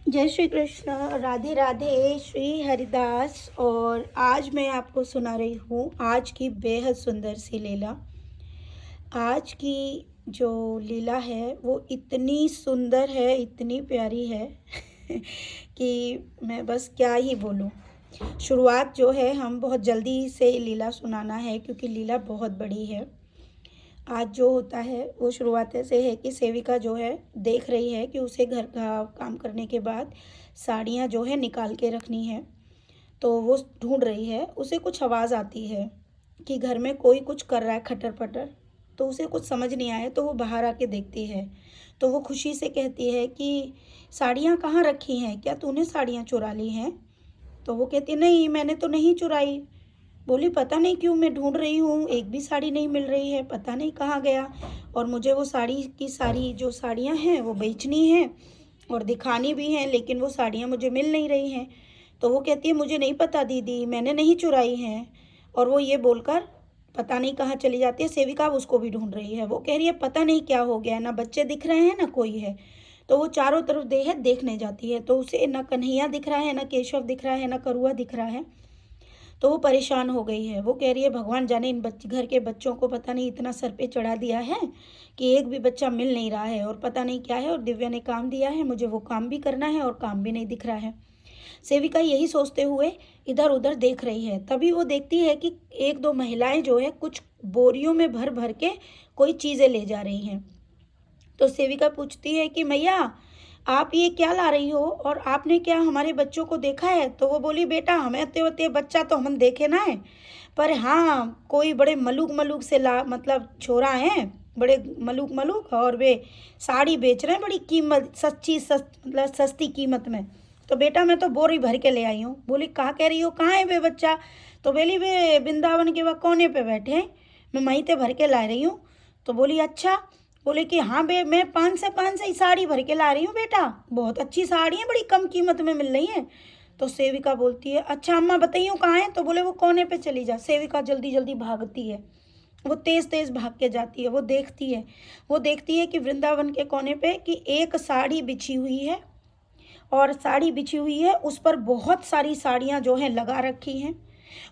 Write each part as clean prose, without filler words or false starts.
जय श्री कृष्ण। राधे राधे। श्री हरिदास। और आज मैं आपको सुना रही हूँ आज की बेहद सुंदर सी लीला। आज की जो लीला है वो इतनी सुंदर है, इतनी प्यारी है कि मैं बस क्या ही बोलूँ। शुरुआत जो है हम बहुत जल्दी से लीला सुनाना है क्योंकि लीला बहुत बड़ी है। आज जो होता है वो शुरुआत ऐसे है कि सेविका जो है देख रही है कि उसे घर का काम करने के बाद साड़ियाँ जो है निकाल के रखनी है। तो वो ढूंढ रही है, उसे कुछ आवाज़ आती है कि घर में कोई कुछ कर रहा है, खटर पटर। तो उसे कुछ समझ नहीं आया तो वो बाहर आके देखती है। तो वो खुशी से कहती है कि साड़ियाँ कहाँ रखी हैं, क्या तूने साड़ियाँ चुरा ली हैं? तो वो कहती नहीं, मैंने तो नहीं चुराई। बोली पता नहीं क्यों मैं ढूंढ रही हूँ, एक भी साड़ी नहीं मिल रही है, पता नहीं कहाँ गया। और मुझे वो साड़ी की सारी जो साड़ियाँ हैं वो बेचनी हैं और दिखानी भी हैं, लेकिन वो साड़ियाँ मुझे मिल नहीं रही हैं। तो वो कहती है मुझे नहीं पता दीदी, मैंने नहीं चुराई हैं। और वो ये बोलकर पता नहीं कहाँ चली जाती है। सेविका अब उसको भी ढूंढ रही है। वो कह रही है पता नहीं क्या हो गया, ना बच्चे दिख रहे हैं ना कोई है। तो वो चारों तरफ देखने जाती है तो उसे ना कन्हैया दिख रहा है, ना केशव दिख रहा है, ना करुआ दिख रहा है। तो वो परेशान हो गई है। वो कह रही है भगवान जाने इन घर के बच्चों को पता नहीं इतना सर पे चढ़ा दिया है कि एक भी बच्चा मिल नहीं रहा है और पता नहीं क्या है। और दिव्या ने काम दिया है, मुझे वो काम भी करना है और काम भी नहीं दिख रहा है। सेविका यही सोचते हुए इधर उधर देख रही है। तभी वो देखती है कि एक दो महिलाएं जो है कुछ बोरियों में भर भर के कोई चीज़ें ले जा रही हैं। तो सेविका पूछती है कि मैया आप ये क्या ला रही हो और आपने क्या हमारे बच्चों को देखा है? तो वो बोली बेटा हमें ते बच्चा तो हम देखे ना है, पर हाँ कोई बड़े मलूक मलूक से ला मतलब छोरा हैं, बड़े मलूक मलूक, और वे साड़ी बेच रहे हैं बड़ी कीमत मतलब सस्ती कीमत में। तो बेटा मैं तो बोरी भर के ले आई हूँ। बोली कहाँ कह रही हो, कहाँ है वे बच्चा? तो बोली वे वृंदावन के वह कोने पे बैठे हैं, मैं वहीं से भर के ला रही हूँ। तो बोली अच्छा। बोले कि हाँ बे मैं 5 से ही साड़ी भर के ला रही हूँ बेटा, बहुत अच्छी साड़ी है, बड़ी कम कीमत में मिल रही है। तो सेविका बोलती है अच्छा अम्मा बताइए कहाँ है? तो बोले वो कोने पे चली जा। सेविका जल्दी जल्दी भागती है, वो तेज तेज भाग के जाती है। वो देखती है कि वृंदावन के कोने पे कि एक साड़ी बिछी हुई है, और साड़ी बिछी हुई है उस पर बहुत सारी साड़ियाँ जो हैं लगा रखी हैं।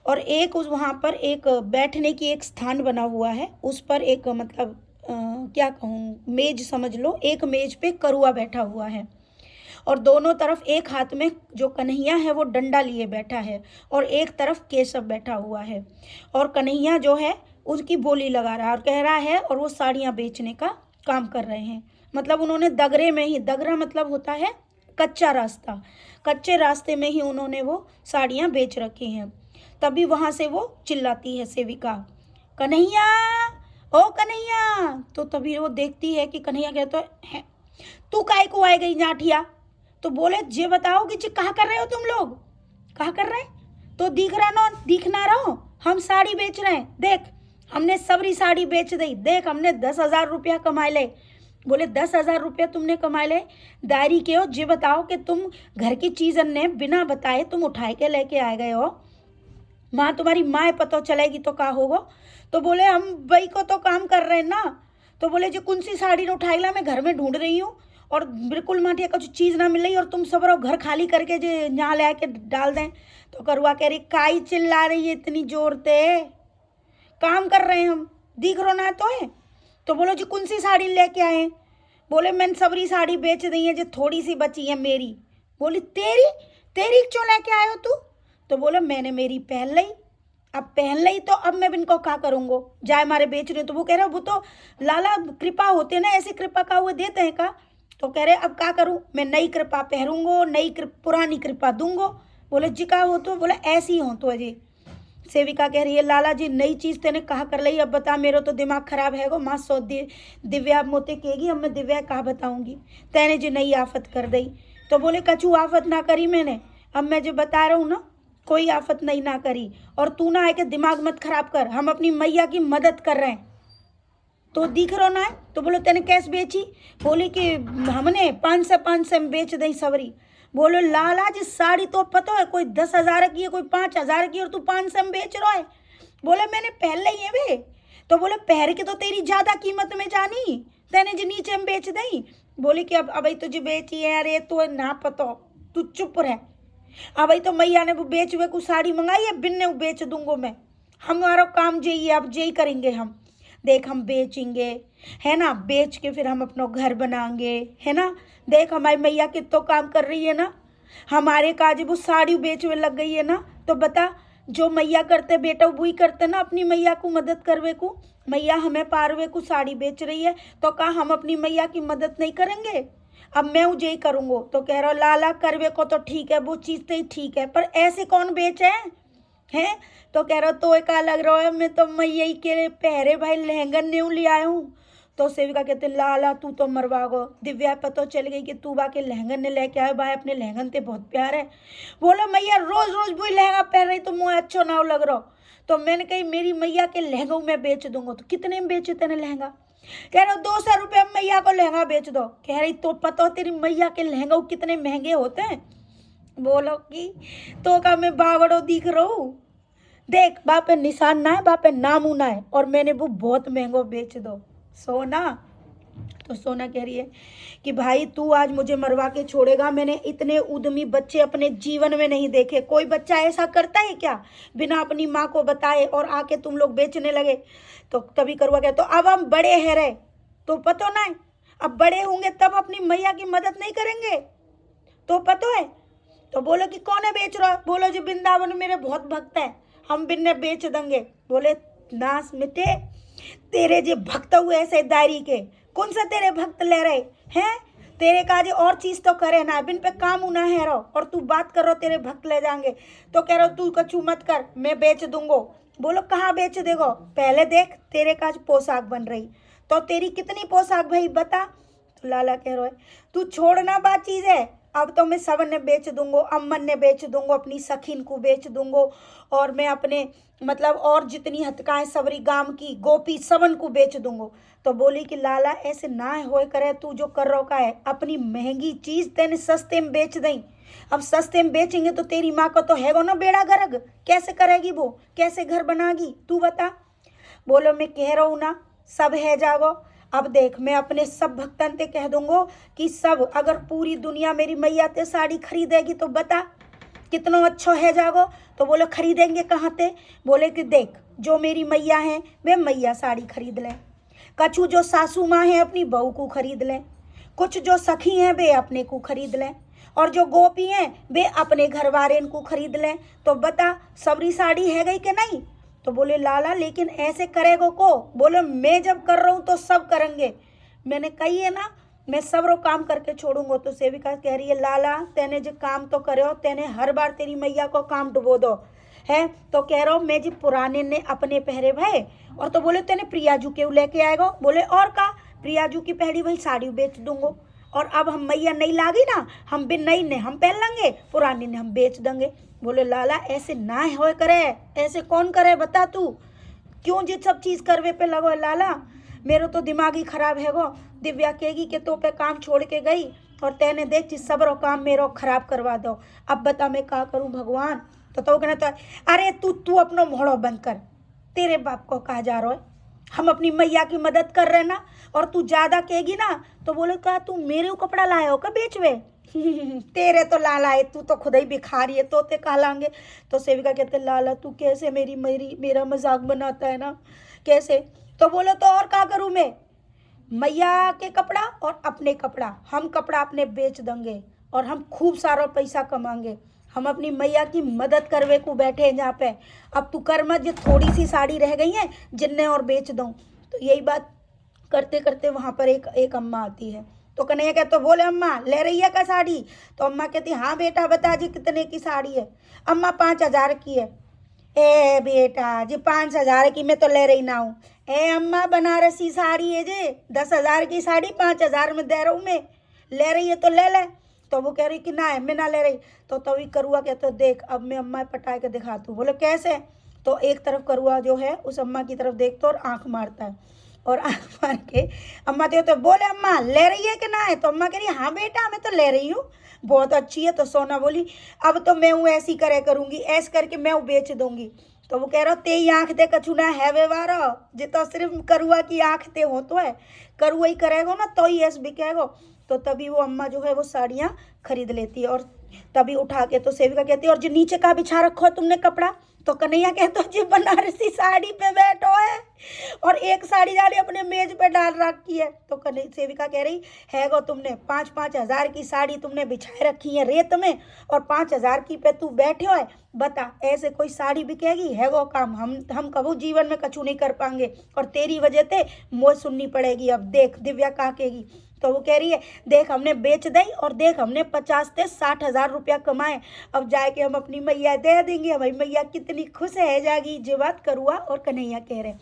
और एक उस वहाँ पर एक बैठने की एक स्थान बना हुआ है, उस पर एक मतलब क्या कहूँ मेज समझ लो, एक मेज पे करुआ बैठा हुआ है। और दोनों तरफ एक हाथ में जो कन्हैया है वो डंडा लिए बैठा है और एक तरफ केशव बैठा हुआ है। और कन्हैया जो है उसकी बोली लगा रहा है और कह रहा है, और वो साड़ियाँ बेचने का काम कर रहे हैं। मतलब उन्होंने दगरे में ही, दगरा मतलब होता है कच्चा रास्ता, कच्चे रास्ते में ही उन्होंने वो साड़ियाँ बेच रखी हैं। तभी वहाँ से वो चिल्लाती है सेविका, कन्हैया ओ कन्हैया। तो तभी वो देखती है कि कन्हैया कहता है तू काय को आए गई नाठिया? तो बोले जे बताओ कि जे कहा कर रहे हो तुम लोग, कहा कर रहे हैं? तो दिख ना रहो, हम साड़ी बेच रहे हैं, देख हमने सबरी साड़ी बेच दी, देख हमने 10,000 रुपया कमाए ले। बोले 10,000 रुपया तुमने कमाए ले, दायरी के हो? जे बताओ कि तुम घर की चीज़ ने बिना बताए तुम उठाए के लेके आ गए हो, माँ तुम्हारी माँ पता चलेगी तो क्या होगा? तो बोले हम भाई को तो काम कर रहे हैं ना। तो बोले जो कौन सी साड़ी ने उठाई ला, मैं घर में ढूंढ रही हूँ और बिल्कुल माटिया का जो चीज़ ना मिल रही और तुम सब रहो घर खाली करके जो यहाँ ले आके डाल दें। तो करुआ कह रही काई चिल्ला रही है इतनी जोर से, काम कर रहे हैं हम, दिख रो ना तो है। तो बोलो जी कौन सी साड़ी लेके आए? बोले मैंने सबरी साड़ी बेच दी है, जो थोड़ी सी बची है मेरी। बोली तेरी तेरी क्यों लेके आए हो तू? तो बोलो मैंने मेरी पहन ली, अब पहन ली तो अब मैं इनको क्या करूँगो, जाए मारे बेच रही। तो वो कह रहे वो तो लाला कृपा होते ना, ऐसी कृपा का हुए देते हैं का? तो कह रहे अब क्या करूँ, मैं नई कृपा पहरूंगो, पुरानी कृपा दूंगो। बोले जी का हो? तो बोले ऐसी हो तो अजय। सेविका कह रही है लाला जी नई चीज़ तेने कहा कर ली, अब बता, मेरा तो दिमाग खराब है गो। माँ सो दिव्या मोते कहेगी, अब मैं दिव्या कहा बताऊंगी, तेने जी नई आफत कर दी। तो बोले कछु आफत ना करी मैंने, अब मैं जो बता रहा हूँ ना कोई आफत नहीं ना करी, और तू ना आके दिमाग मत खराब कर, हम अपनी मैया की मदद कर रहे हैं। तो दिख रहा ना है? तो बोलो तेने कैसे बेची? बोली कि हमने 500 में बेच दी सवरी। बोलो लाला जी साड़ी तो पता है कोई 10,000 की है, कोई 5,000 की, और तू 500 में बेच रहा है। बोले मैंने पहन ली है वे। तो बोले पहर के तो तेरी ज्यादा कीमत में जानी, तेने जी नीचे में बेच दी। बोली कि अब अभी तुझे बेची है, अरे तो ना पता, तू चुप रह। अभी तो मैया ने वो बेच हुए को साड़ी मंगाई है, बिन्ने वो बेच दूंगो मैं। हमारा काम यही है, अब यही करेंगे हम। देख हम बेचेंगे, है ना, बेच के फिर हम अपना घर बनाएंगे, है ना। देख हमारी मैया कितना काम कर रही है ना, हमारे काज वो साड़ी बेचने लग गई है ना। तो बता, जो मैया करते बेटा वही करते ना, अपनी मैया को मदद करवे को। मैया हमें पारवे को साड़ी बेच रही है, तो कहा हम अपनी मैया की मदद नहीं करेंगे। अब मैं यही करूँगो। तो कह रहा लाला करवे को तो ठीक है, वो चीज़ तो ही ठीक है, पर ऐसे कौन बेचे हैं। तो कह रहा तो एक लग रहा है, मैं तो मैया ही के पहरे भाई लहंगन नहीं ले आया हूँ। तो सेविका कहते लाला तू तो मरवा गो, दिव्या पता चल गई कि तू बाके लहंगन ने लेके आए, भाई अपने लहंगन ते बहुत प्यार है। बोलो मैया रोज रोज वही लहंगा पहन रही तो मुँह अच्छा ना लग रहा। तो मैंने कही मेरी मैया के लहंगों में बेच दूंगा। तो कितने में बेचे तेने लहंगा। कह रहा 200 रुपये में मैया को लहंगा बेच दो। कह रही तो पता तेरी मैया के लहंगे कितने महंगे होते हैं। बोलो कि तो का मैं बावड़ो दिख रहा हूँ, देख बाप पे निशान ना है, बाप पे नाम ना है, और मैंने वो बहुत महंगो बेच दो। सोना, तो सोना कह रही है कि भाई तू आज मुझे मरवा के छोड़ेगा। मैंने इतने उद्यमी बच्चे अपने जीवन में नहीं देखे। कोई बच्चा ऐसा करता है क्या, बिना अपनी माँ को बताए और आके तुम लोग बेचने लगे। तो तभी करुआ गया, तो अब हम बड़े हैं रे, तो पता ना है, अब बड़े होंगे तब अपनी मैया की मदद नहीं करेंगे, तो पता है। तो बोलो कि कौन है बेच रहा। बोलो जी वृंदावन मेरे बहुत भक्त है, हम बिन्ने बेच देंगे। बोले नास मिटे तेरे जे भक्त हुए ऐसे दायरी के, कौन सा तेरे भक्त ले रहे हैं। तेरे काजे और चीज तो करे ना, बिन पे काम उना है रो, और तू बात करो तेरे भक्त ले जाएंगे। तो कह रहा तू कछु मत कर, मैं बेच दूंगो। बोलो कहाँ बेच देगो, पहले देख तेरे काज पोशाक बन रही, तो तेरी कितनी पोशाक भाई बता। तो लाला कह रहा है तू छोड़ना बात चीज है, अब तो मैं सबन ने बेच दूंगो, अम्मन ने बेच दूंगो, अपनी सखीन को बेच दूंगो, और मैं अपने मतलब और जितनी हथकाएं सबरी गांव की गोपी सबन को बेच दूंगो। तो बोली कि लाला ऐसे ना होए करे, तू जो कर रहा है अपनी महंगी चीज तेने सस्ते में बेच दई। अब सस्ते में बेचेंगे तो तेरी माँ को तो हैगो ना बेड़ा गर्ग, कैसे करेगी वो, कैसे घर बनागी तू बता। बोलो मैं कह रहा हूँ ना सब है जागो। अब देख मैं अपने सब भक्तन ते कह दूंगो कि सब, अगर पूरी दुनिया मेरी मैया ते साड़ी खरीदेगी तो बता कितना अच्छा है जागो। तो बोले खरीदेंगे कहाँ ते। बोले कि देख जो मेरी मैया है वे मैया साड़ी खरीद लें, कछु जो सासू माँ है अपनी बहू को खरीद लें, कुछ जो सखी हैं वे अपने को खरीद लें, और जो गोपी हैं वे अपने घर वाले को खरीद लें। तो बता सबरी साड़ी है गई कि नहीं। तो बोले लाला लेकिन ऐसे करेगो को। बोलो मैं जब कर रहा हूँ तो सब करेंगे, मैंने कही है ना मैं सब रो काम करके छोड़ूंगा। तो सेविका कह रही है लाला तेने जो काम तो करे हो, तेने हर बार तेरी मैया को काम डुबो दो है। तो कह रहा हूँ मैं जी पुराने ने अपने पहरे भाई, और तो बोले तेने प्रियाजू के लेके आएगा। बोले और का, प्रियाजू की पहली वही साड़ी बेच दूंगो, और अब हम मैया नहीं लागी ना, हम भी नई ने हम पहन लेंगे, पुरानी ने हम बेच देंगे। बोले लाला ऐसे ना हो करे, ऐसे कौन करे बता तू, क्यों जी सब चीज़ करवे पे लगो है लाला। मेरा तो दिमाग ही खराब है गो। दिव्या कहेगी कि तो पे काम छोड़ के गई, और तेने देख जी सबरो काम मेरो खराब करवा दो। अब बता मैं क्या करूं भगवान। तो कहना तो अरे तू तू अपनो मोहड़ो बंद कर, तेरे बाप को कहा जा रहा है, हम अपनी मैया की मदद कर रहे ना, और तू ज्यादा कहेगी ना तो बोले कहा तू मेरे कपड़ा लाया हो का बेचवे। तेरे तो लाला है, तू तो खुद ही भिखारी है, तोते कहा लाएंगे। तो सेविका कहते लाला तू कैसे मेरी मेरी मेरा मजाक बनाता है ना, कैसे। तो बोलो तो और क्या करूँ मैं, मैया के कपड़ा और अपने कपड़ा, हम कपड़ा अपने बेच देंगे और हम खूब सारा पैसा कमाएंगे। हम अपनी मैया की मदद करवे को बैठे हैं जहाँ पे। अब तू कर मत, जो थोड़ी सी साड़ी रह गई है जिन्ने और बेच दूँ। तो यही बात करते करते वहाँ पर एक अम्मा आती है। तो कन्हैया कहते तो बोले अम्मा ले रही है का साड़ी। तो अम्मा कहती हाँ बेटा बता जी कितने की साड़ी है। अम्मा 5,000 की है। ए बेटा जी 5,000 की मैं तो ले रही ना हूँ। ए अम्मा बनारसी साड़ी है जी, 10,000 की साड़ी 5,000 में दे रहा हूँ मैं, ले रही है तो ले ले। तो वो कह रही कि ना है मैं ना ले रही। तो तभी करुआ कहते देख अब मैं अम्मा पटा के दिखाती हूँ। बोले कैसे। तो एक तरफ करुआ जो है उस अम्मा की तरफ देखता और आंख मारता है, और आंख मार के अम्मा तो बोले अम्मा ले रही है कि ना है। तो अम्मा कह रही हाँ बेटा मैं तो ले रही हूँ, बहुत अच्छी है। तो सोना बोली अब तो मैं हूँ ऐसी करे करूँगी, ऐसे करके मैं वो बेच दूंगी। तो वो कह रहा ते ही आँख दे कछुना है व्यवहार, जे तो सिर्फ करुआ की आँख ते हो तो है, करुआ ही करेगो ना तो ही ऐसे बिकेगो। तो तभी वो अम्मा जो है वो साड़ियाँ खरीद लेती है। और तभी उठा के तो सेविका कहती है और जो नीचे का बिछा रखो है तुमने कपड़ा, तो कन्हैया कहता है जी बनारसी साड़ी पे बैठो है और एक साड़ी जाने अपने मेज पे डाल रखी है। तो कन्हैया सेविका कह रही है गो तुमने 5-5 हज़ार की साड़ी तुमने बिछाए रखी है रेत में और 5 हज़ार की पे तू बैठे हो है, बता ऐसे कोई साड़ी बिकेगी? है वो काम हम कभी जीवन में कछु नहीं कर पाएंगे और तेरी वजह से मोह सुननी पड़ेगी। अब देख दिव्या कहा कहेगी। तो वो कह रही है देख हमने बेच दी और देख हमने 50 से 60 हज़ार रुपया कमाए, अब जाके हम अपनी मैया दे देंगे, हमारी मैया कितनी खुश है जाएगी। जो बात करुआ और कन्हैया कह रहे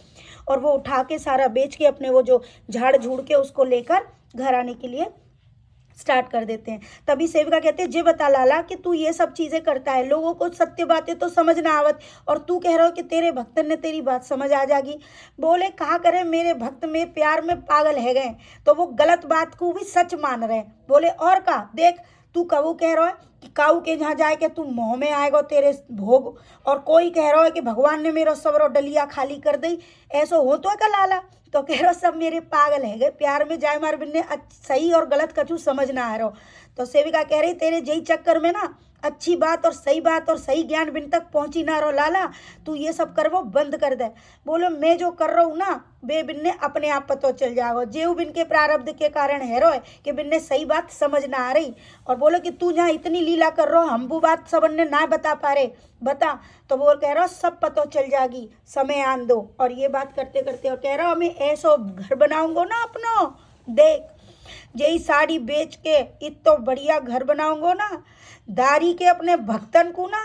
और वो उठा के सारा बेच के अपने वो जो झाड़ झूड़ के उसको लेकर घर आने के लिए स्टार्ट कर देते हैं। तभी सेविका कहते हैं जे बता लाला कि तू ये सब चीज़ें करता है, लोगों को सत्य बातें तो समझ ना आवत और तू कह रहा हो कि तेरे भक्त ने तेरी बात समझ आ जाएगी। बोले कहा करे मेरे भक्त में प्यार में पागल है गए, तो वो गलत बात को भी सच मान रहे हैं। बोले और का देख तू कबू कह रहा है कि काऊ के जहाँ जाए के तू मोह में आएगा तेरे भोग, और कोई कह रहा है कि भगवान ने मेरा सवरो डलिया खाली कर दी, ऐसो हो तो है का लाला? तो कह रहा सब मेरे पागल है गए, प्यार में जाए मार बिन्ने सही और गलत कछु समझ ना आ रहा। तो सेविका कह रही तेरे जही चक्कर में ना अच्छी बात और सही ज्ञान बिन तक पहुंची ना रहो लाला, तू ये सब कर वो बंद कर दे। बोलो मैं जो कर रहा हूँ ना बे बिन्ने अपने आप पता चल जाएगा, जेव बिन के प्रारब्ध के कारण है रो है कि बिन्ने सही बात समझ ना आ रही। और बोलो कि तू जहाँ इतनी लीला कर रहा हो हम वो बात सब ने ना बता पा रहे, बता। तो वो कह रहा हो सब पता चल जाएगी, समय आन दो। और ये बात करते करते और कह रहा हो मैं ऐसा घर बनाऊंगा ना अपनो, देख यही साड़ी बेच के इतो बढ़िया घर बनाऊंगो ना, दारी के अपने भक्तन को ना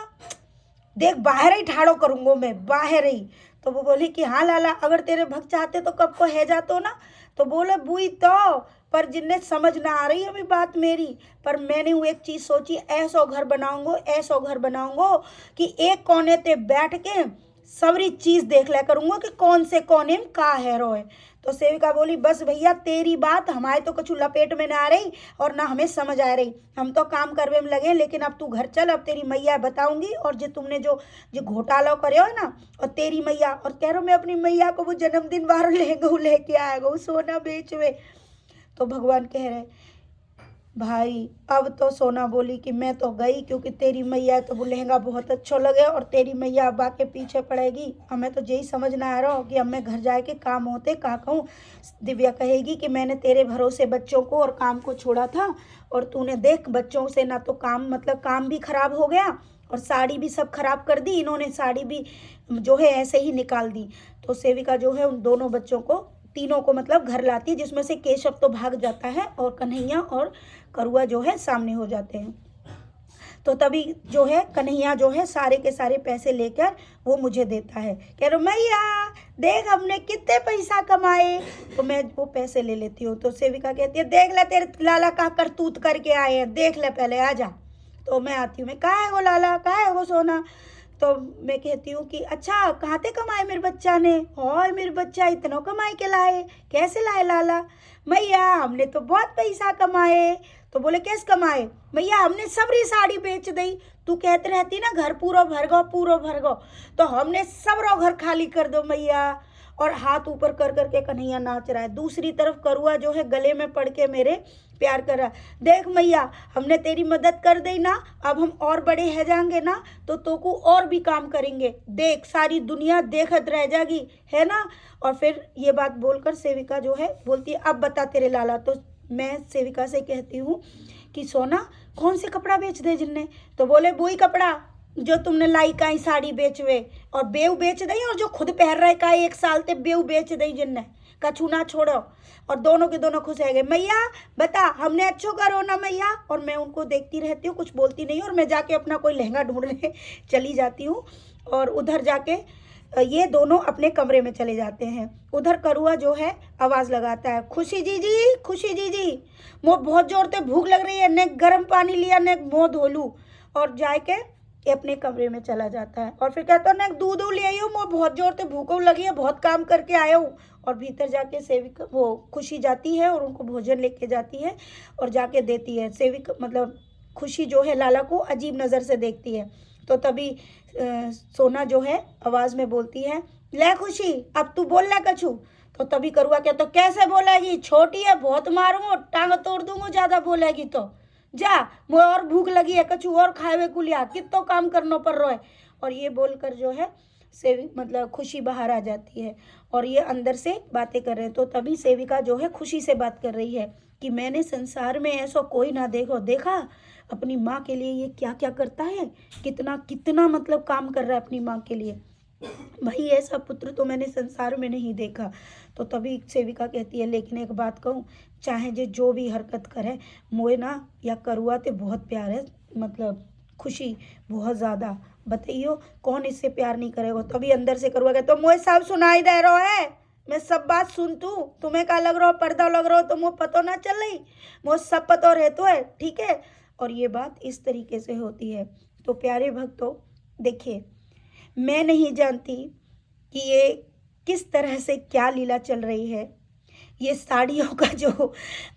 देख बाहर ही ठाड़ो करूंगो मैं, बाहर ही। तो वो बोली कि हाँ लाला अगर तेरे भक्त चाहते तो कब को है जातो ना। तो बोले बुई तो पर जिन्हें समझ ना आ रही अभी बात मेरी, पर मैंने वो एक चीज़ सोची ऐसो घर बनाऊंगो कि एक कोने पे बैठ के सारी चीज़ देख लिया करूँगा कि कौन से कोने में का है रोए। तो सेविका बोली बस भैया तेरी बात हमारे तो कुछ लपेट में ना आ रही और ना हमें समझ आ रही, हम तो काम करने में लगे, लेकिन अब तू घर चल, अब तेरी मैया बताऊंगी। और जो तुमने जो घोटाला करे हो ना, और तेरी मैया और कह रहा मैं अपनी मैया को वो जन्मदिन बाहर लेके आएगा वो सोना बेचवे। तो भगवान कह रहे भाई अब तो सोना बोली कि मैं तो गई क्योंकि तेरी मैया तो वो लहंगा बहुत अच्छा लगे और तेरी मैया अब आके पीछे पड़ेगी, हमें तो यही समझ ना आ रहा हो कि अब मैं घर जाके काम होते कहाँ कहूँ। दिव्या कहेगी कि मैंने तेरे भरोसे बच्चों को और काम को छोड़ा था और तूने देख बच्चों से ना तो काम मतलब काम भी खराब हो गया और साड़ी भी सब खराब कर दी, इन्होंने साड़ी भी जो है ऐसे ही निकाल दी। तो सेविका जो है उन दोनों बच्चों को तीनों को मतलब घर लाती है, जिसमें से केशव तो भाग जाता है और कन्हैया और करुआ जो है सामने हो जाते हैं। तो तभी जो है कन्हैया जो है सारे के सारे पैसे लेकर वो मुझे देता है, कह रहा मैया देख हमने कितने पैसा कमाए, तो मैं वो पैसे ले लेती हूँ। तो सेविका कहती है देख ले तेरे लाला का करतूत करके आए हैं, देख ले पहले आ जा। तो मैं आती हूँ, मैं कहाँ है वो लाला, कहाँ है वो सोना। तो मैं कहती हूँ कि अच्छा कहाँ से कमाए मेरे बच्चा ने, और मेरे बच्चा इतना कमाए के लाए, कैसे लाए लाला? मैया हमने तो बहुत पैसा कमाए। तो बोले कैसे कमाए? मैया हमने सबरी साड़ी बेच दी, तू कहते रहती ना घर पूरा भर गो, तो हमने सबरो घर खाली कर दो मैया। और हाथ ऊपर कर करके कन्हैया नाच रहा है। दूसरी तरफ करुआ जो है गले में पड़ के मेरे प्यार कर रहा है, देख मैया हमने तेरी मदद कर दी ना, अब हम और बड़े है जाएंगे ना तो को और भी काम करेंगे, देख सारी दुनिया देखत रह जाएगी है ना। और फिर ये बात बोलकर सेविका जो है बोलती है अब बता तेरे लाला। तो मैं सेविका से कहती हूँ कि सोना कौन से कपड़ा बेच दे जिनने? तो बोले वही कपड़ा जो तुमने लाई का ही साड़ी बेचवे और बेव बेच दई, और जो खुद पहन रहे का 1 साल ते बेव बेच दई जिनने, कछू ना छोड़ो। और दोनों के दोनों खुश है गए, मैया बता हमने अच्छो करो ना मैया। और मैं उनको देखती रहती हूँ, कुछ बोलती नहीं, और मैं जाके अपना कोई लहंगा ढूंढने चली जाती हूँ। और उधर जाके ये दोनों अपने कमरे में चले जाते हैं। उधर करुआ जो है आवाज़ लगाता है खुशी जी मुँह बहुत जोर से भूख लग रही है, ने गर्म पानी लिया ने मुँह धो लूँ। और जाके अपने कमरे में चला जाता है और फिर कहता है ना दूध ले आई हूँ, मैं बहुत जोर से भूख लगी है, बहुत काम करके आया हूँ। और भीतर जाके सेविका वो खुशी जाती है और उनको भोजन लेके जाती है और जाके देती है। सेविका मतलब खुशी जो है लाला को अजीब नज़र से देखती है। तो तभी सोना जो है आवाज़ में बोलती है ले खुशी अब तू बोल ला कछु। तो तभी करुआ क्या, तो कैसे बोलेगी, छोटी है, बहुत मारूंगा, टांग तोड़ दूंगा, ज़्यादा बोलेगी तो जा, मुझे और भूख लगी है, कछु और खाए कुलिया, कितो काम करना पड़ रहा है। और ये बोलकर जो है मतलब खुशी बाहर आ जाती है और ये अंदर से बातें कर रहे हैं। तो तभी सेविका जो है खुशी से बात कर रही है कि मैंने संसार में ऐसा कोई ना देखा अपनी माँ के लिए ये क्या क्या करता है, कितना कितना मतलब काम कर रहा है अपनी माँ के लिए, भाई ऐसा पुत्र तो मैंने संसार में नहीं देखा। तो तभी सेविका कहती है, लेकिन एक बात कहूँ, चाहे जो भी हरकत करे, मोए ना या करुआ ते बहुत प्यार है, मतलब खुशी बहुत ज़्यादा, बताइयो कौन इससे प्यार नहीं करेगा। तभी अंदर से करुआ कहता, तो मोए सब सुनाई दे रहा है, मैं सब बात सुनतू, तुम्हें क्या लग रहा हो, पर्दा लग रहा हो तो मुझे पता ना चल रही, मुझे सब पता रहता है, ठीक है। और ये बात इस तरीके से होती है। तो प्यारे भक्तों, देखिए, मैं नहीं जानती कि ये किस तरह से क्या लीला चल रही है, ये साड़ियों का जो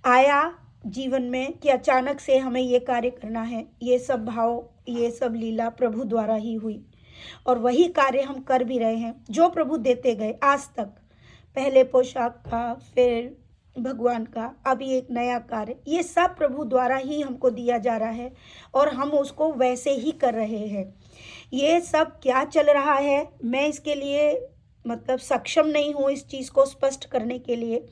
आया जीवन में कि अचानक से हमें ये कार्य करना है, ये सब भाव, ये सब लीला प्रभु द्वारा ही हुई और वही कार्य हम कर भी रहे हैं जो प्रभु देते गए आज तक। पहले पोशाक का, फिर भगवान का, अभी एक नया कार्य, ये सब प्रभु द्वारा ही हमको दिया जा रहा है और हम उसको वैसे ही कर रहे हैं। ये सब क्या चल रहा है, मैं इसके लिए मतलब सक्षम नहीं हूँ इस चीज़ को स्पष्ट करने के लिए।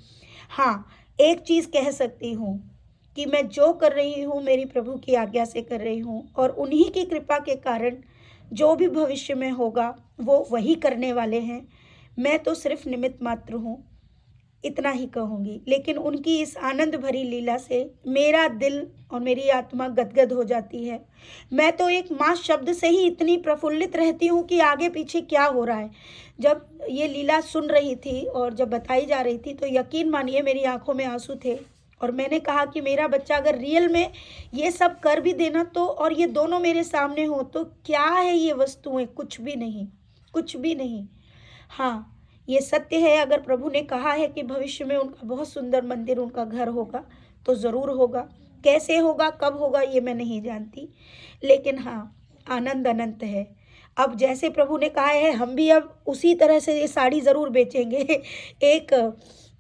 हाँ, एक चीज़ कह सकती हूँ कि मैं जो कर रही हूँ मेरी प्रभु की आज्ञा से कर रही हूँ और उन्हीं की कृपा के कारण जो भी भविष्य में होगा वो वही करने वाले हैं। मैं तो सिर्फ निमित्त मात्र हूँ, इतना ही कहूँगी। लेकिन उनकी इस आनंद भरी लीला से मेरा दिल और मेरी आत्मा गदगद हो जाती है। मैं तो एक माँ शब्द से ही इतनी प्रफुल्लित रहती हूँ कि आगे पीछे क्या हो रहा है। जब ये लीला सुन रही थी और जब बताई जा रही थी तो यकीन मानिए मेरी आंखों में आंसू थे और मैंने कहा कि मेरा बच्चा अगर रियल में ये सब कर भी देना तो, और ये दोनों मेरे सामने हो तो क्या है ये वस्तुएं, कुछ भी नहीं, कुछ भी नहीं। हाँ, ये सत्य है, अगर प्रभु ने कहा है कि भविष्य में उनका बहुत सुंदर मंदिर, उनका घर होगा तो ज़रूर होगा। कैसे होगा, कब होगा, ये मैं नहीं जानती, लेकिन हाँ, आनंद अनंत है। अब जैसे प्रभु ने कहा है हम भी अब उसी तरह से ये साड़ी ज़रूर बेचेंगे। एक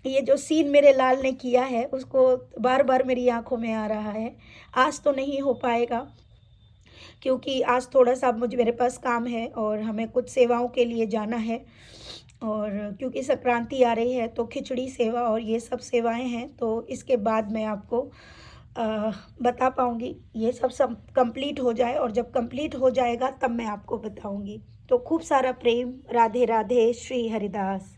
ये जो सीन मेरे लाल ने किया है उसको बार बार मेरी आंखों में आ रहा है। आज तो नहीं हो पाएगा क्योंकि आज थोड़ा सा मेरे पास काम है और हमें कुछ सेवाओं के लिए जाना है और क्योंकि संक्रांति आ रही है तो खिचड़ी सेवा और ये सब सेवाएं हैं, तो इसके बाद मैं आपको बता पाऊँगी। ये सब कंप्लीट हो जाए और जब कंप्लीट हो जाएगा तब मैं आपको बताऊँगी। तो खूब सारा प्रेम, राधे राधे, श्री हरिदास।